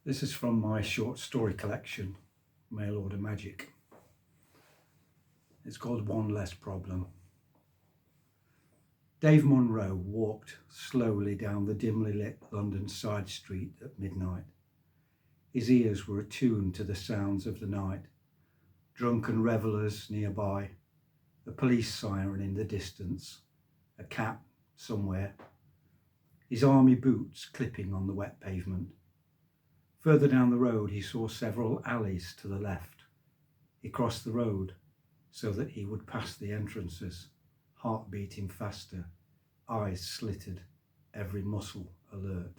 This is from my short story collection, Mail Order Magic. It's called One Less Problem. Dave Munro walked slowly down the dimly lit London side street at midnight. His ears were attuned to the sounds of the night, drunken revellers nearby, a police siren in the distance, a cat somewhere, his army boots clipping on the wet pavement. Further down the road he saw several alleys to the left. He crossed the road so that he would pass the entrances, heart beating faster, eyes slitted, every muscle alert.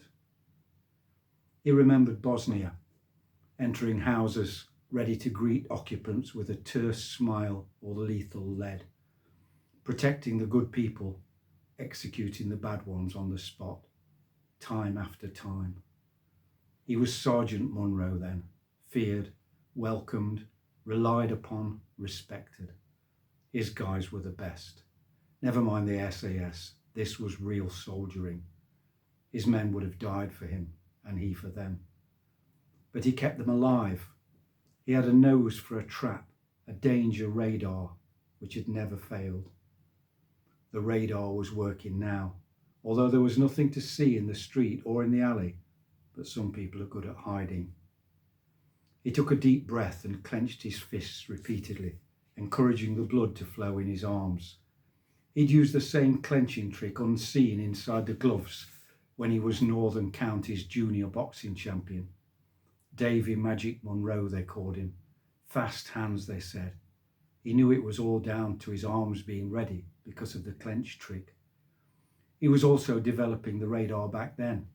He remembered Bosnia, entering houses ready to greet occupants with a terse smile or lethal lead, protecting the good people, executing the bad ones on the spot, time after time. He was Sergeant Munro then, feared, welcomed, relied upon, respected. His guys were the best. Never mind the SAS, this was real soldiering. His men would have died for him, and he for them. But he kept them alive. He had a nose for a trap, a danger radar, which had never failed. The radar was working now, although there was nothing to see in the street or in the alley, but some people are good at hiding. He took a deep breath and clenched his fists repeatedly, encouraging the blood to flow in his arms. He'd used the same clenching trick unseen inside the gloves when he was Northern County's junior boxing champion. Davy Magic Munro, they called him. Fast hands, they said. He knew it was all down to his arms being ready because of the clench trick. He was also developing the radar back then.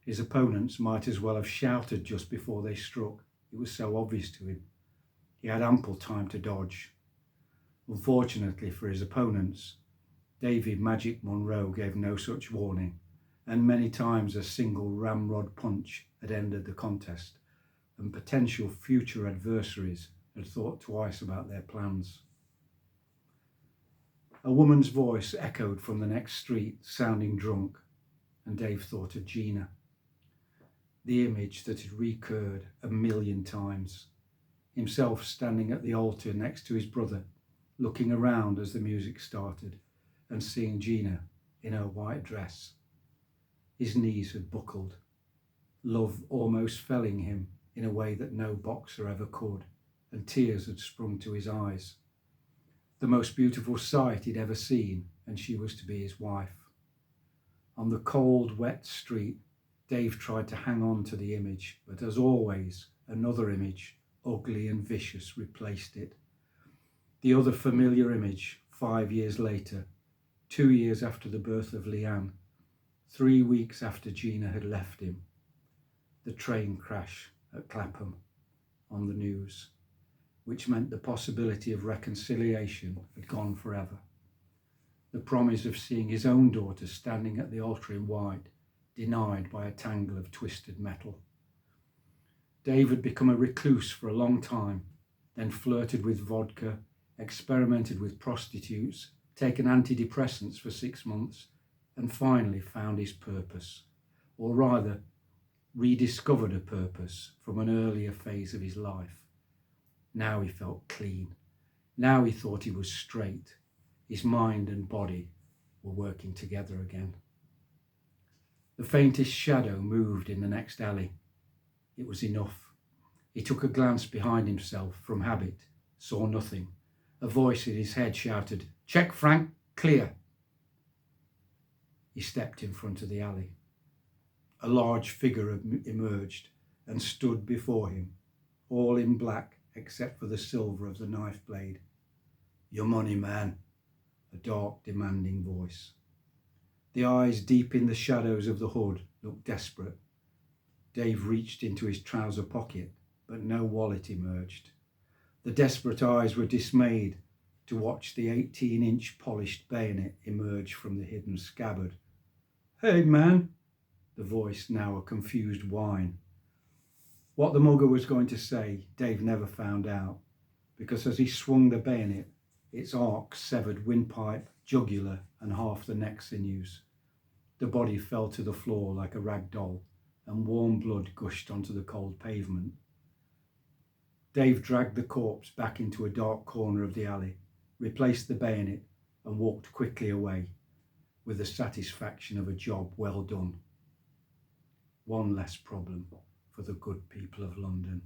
His opponents might as well have shouted just before they struck. It was so obvious to him. He had ample time to dodge. Unfortunately for his opponents, Davy Magic Munro gave no such warning, and many times a single ramrod punch had ended the contest, and potential future adversaries had thought twice about their plans. A woman's voice echoed from the next street, sounding drunk, and Dave thought of Gina. The image that had recurred 1,000,000 times, himself standing at the altar next to his brother, looking around as the music started, and seeing Gina in her white dress. His knees had buckled, love almost felling him in a way that no boxer ever could, and tears had sprung to his eyes. The most beautiful sight he'd ever seen, and she was to be his wife. On the cold, wet street, Dave tried to hang on to the image, but as always, another image, ugly and vicious, replaced it. The other familiar image, 5 years later, 2 years after the birth of Leanne, 3 weeks after Gina had left him. The train crash at Clapham on the news, which meant the possibility of reconciliation had gone forever. The promise of seeing his own daughter standing at the altar in white, denied by a tangle of twisted metal. Dave had become a recluse for a long time, then flirted with vodka, experimented with prostitutes, taken antidepressants for 6 months, and finally found his purpose, or rather, rediscovered a purpose from an earlier phase of his life. Now he felt clean. Now he thought he was straight. His mind and body were working together again. The faintest shadow moved in the next alley. It was enough. He took a glance behind himself from habit, saw nothing. A voice in his head shouted, "Check, Frank, clear." He stepped in front of the alley. A large figure emerged and stood before him, all in black except for the silver of the knife blade. "Your money, man," a dark, demanding voice. The eyes deep in the shadows of the hood looked desperate. Dave reached into his trouser pocket, but no wallet emerged. The desperate eyes were dismayed to watch the 18-inch polished bayonet emerge from the hidden scabbard. "Hey, man," the voice now a confused whine. What the mugger was going to say, Dave never found out, because as he swung the bayonet, its arc severed windpipe, jugular, and half the neck sinews. The body fell to the floor like a rag doll, and warm blood gushed onto the cold pavement. Dave dragged the corpse back into a dark corner of the alley, replaced the bayonet, and walked quickly away, with the satisfaction of a job well done. One less problem for the good people of London.